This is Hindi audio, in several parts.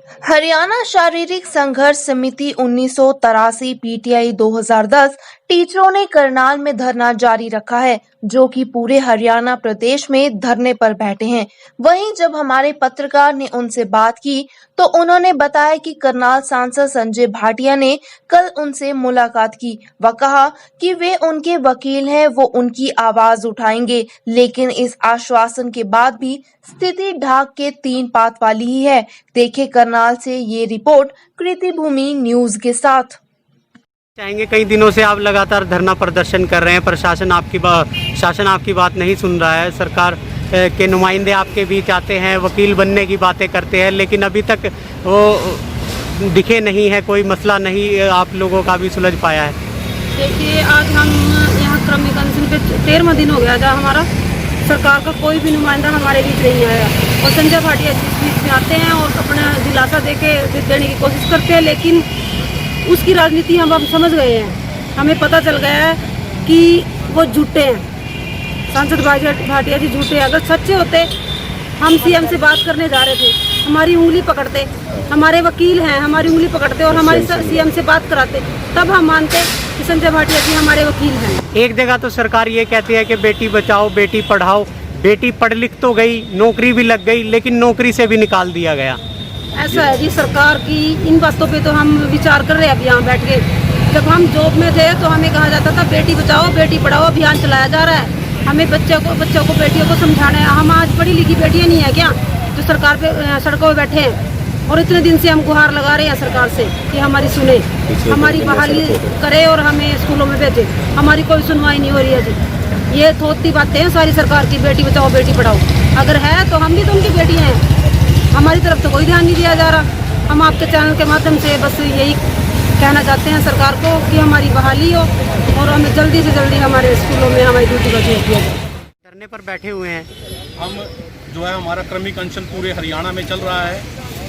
हरियाणा शारीरिक संघर्ष समिति 1983 पीटीआई 2010 टीचरों ने करनाल में धरना जारी रखा है, जो कि पूरे हरियाणा प्रदेश में धरने पर बैठे हैं। वहीं जब हमारे पत्रकार ने उनसे बात की तो उन्होंने बताया कि करनाल सांसद संजय भाटिया ने कल उनसे मुलाकात की व कहा कि वे उनके वकील हैं, वो उनकी आवाज उठाएंगे। लेकिन इस आश्वासन के बाद भी स्थिति ढाक के तीन पात वाली ही है। देखे करनाल से ये रिपोर्ट कृति भूमि न्यूज के साथ। चाहेंगे, कई दिनों से आप लगातार धरना प्रदर्शन कर रहे हैं, प्रशासन शासन आपकी बात नहीं सुन रहा है, सरकार के नुमाइंदे आपके बीच आते हैं, वकील बनने की बातें करते हैं, लेकिन अभी तक वो दिखे नहीं है, कोई मसला नहीं आप लोगों का भी सुलझ पाया है। देखिए, आज हम यहाँ क्रमिक अनशन पे 13वां दिन हो गया जहाँ हमारा सरकार का कोई भी नुमाइंदा हमारे बीच नहीं आया और संजय भाटिया बीच में आते हैं और अपना दिलासा देने की कोशिश करते हैं, लेकिन उसकी राजनीति हम समझ गए हैं। हमें पता चल गया है कि वो झूठे हैं, सांसद भाटिया जी झूठे हैं। अगर सच्चे होते, हम सीएम से बात करने जा रहे थे, हमारी उंगली पकड़ते, हमारे वकील हैं, हमारी उंगली पकड़ते और हमारी सीएम से बात कराते, तब हम मानते कि संजय भाटिया जी हमारे वकील हैं। एक जगह तो सरकार ये कहती है कि बेटी बचाओ बेटी पढ़ाओ, बेटी पढ़ लिख तो गई, नौकरी भी लग गई, लेकिन नौकरी से भी निकाल दिया गया। ऐसा है जी, सरकार की इन बातों पे तो हम विचार कर रहे हैं। अब यहाँ बैठ के, जब हम जॉब में थे तो हमें कहा जाता था बेटी बचाओ बेटी पढ़ाओ अभियान चलाया जा रहा है, हमें बच्चों को बेटियों को समझाना है। हम आज पढ़ी लिखी बेटियाँ नहीं है क्या जो सरकार पे सड़कों पे बैठे हैं और इतने दिन से हम गुहार लगा रहे हैं सरकार से कि हमारी सुने, हमारी बहाली करे और हमें स्कूलों में भेजे। हमारी कोई सुनवाई नहीं हो रही है जी। ये थोती बातें हैं सारी सरकार की, बेटी बचाओ बेटी पढ़ाओ। अगर है तो हम भी तो उनकी बेटियाँ हैं, हमारी तरफ तो कोई ध्यान नहीं दिया जा रहा। हम आपके चैनल के माध्यम से बस यही कहना चाहते हैं सरकार को कि हमारी बहाली हो और हमें जल्दी से जल्दी हमारे स्कूलों में हमारी ड्यूटी का भेज दिया जाए। धरने पर बैठे हुए हैं हम, जो है हमारा क्रमिक अनशन पूरे हरियाणा में चल रहा है,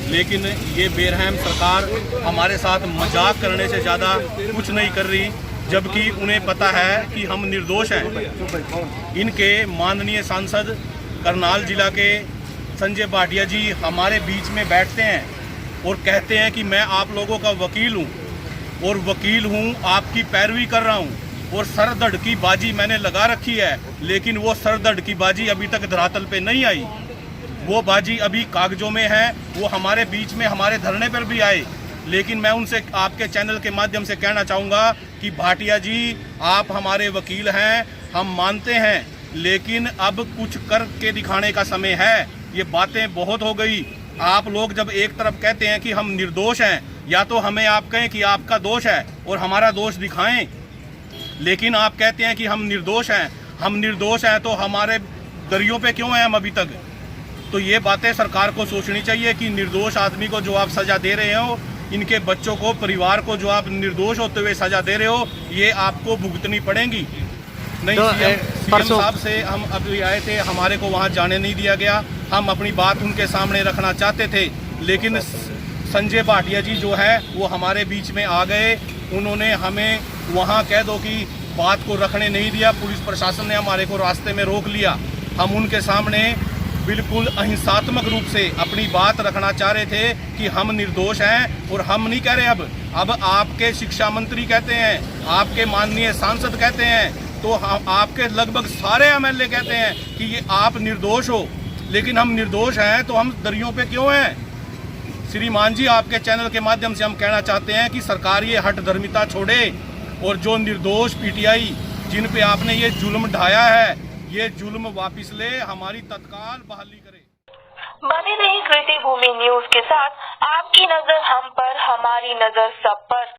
लेकिन ये बेरहम सरकार हमारे साथ मजाक करने से ज़्यादा कुछ नहीं कर रही, जबकि उन्हें पता है कि हम निर्दोष हैं। इनके माननीय सांसद करनाल जिला के संजय भाटिया जी हमारे बीच में बैठते हैं और कहते हैं कि मैं आप लोगों का वकील हूं और वकील हूं, आपकी पैरवी कर रहा हूं और सरदर्द की बाजी मैंने लगा रखी है, लेकिन वो सरदर्द की बाजी अभी तक धरातल पे नहीं आई। वो बाजी अभी कागजों में है, वो हमारे बीच में हमारे धरने पर भी आए। लेकिन मैं उनसे आपके चैनल के माध्यम से कहना चाहूँगा कि भाटिया जी आप हमारे वकील हैं, हम मानते हैं, लेकिन अब कुछ करके दिखाने का समय है। ये बातें बहुत हो गई। आप लोग जब एक तरफ कहते हैं कि हम निर्दोष हैं, या तो हमें आप कहें कि आपका दोष है और हमारा दोष दिखाएं, लेकिन आप कहते हैं कि हम निर्दोष हैं। हम निर्दोष हैं तो हमारे दरियों पे क्यों हैं हम अभी तक? तो ये बातें सरकार को सोचनी चाहिए कि निर्दोष आदमी को जो आप सजा दे रहे हो, इनके बच्चों को, परिवार को जो आप निर्दोष होते हुए सजा दे रहे हो, ये आपको भुगतनी पड़ेगी। नहीं, तो सीएम साहब से हम अभी आए थे, हमारे को वहाँ जाने नहीं दिया गया। हम अपनी बात उनके सामने रखना चाहते थे, लेकिन संजय भाटिया जी जो है वो हमारे बीच में आ गए। उन्होंने हमें वहाँ कह दो कि बात को रखने नहीं दिया। पुलिस प्रशासन ने हमारे को रास्ते में रोक लिया। हम उनके सामने बिल्कुल अहिंसात्मक रूप से अपनी बात रखना चाह रहे थे कि हम निर्दोष हैं, और हम नहीं कह रहे अब आपके शिक्षा मंत्री कहते हैं, आपके माननीय सांसद कहते हैं, तो आपके लगभग सारे एमएलए कहते हैं कि ये आप निर्दोष हो। लेकिन हम निर्दोष हैं तो हम दरियों पे क्यों हैं? श्रीमान जी, आपके चैनल के माध्यम से हम कहना चाहते हैं कि सरकार ये हठधर्मिता छोड़े और जो निर्दोष पीटीआई जिन पे आपने ये जुल्म ढाया है, ये जुल्म वापस ले, हमारी तत्काल बहाली करे। बने रही कृति भूमि न्यूज के साथ, आपकी नजर हम पर, हमारी नजर सब पर।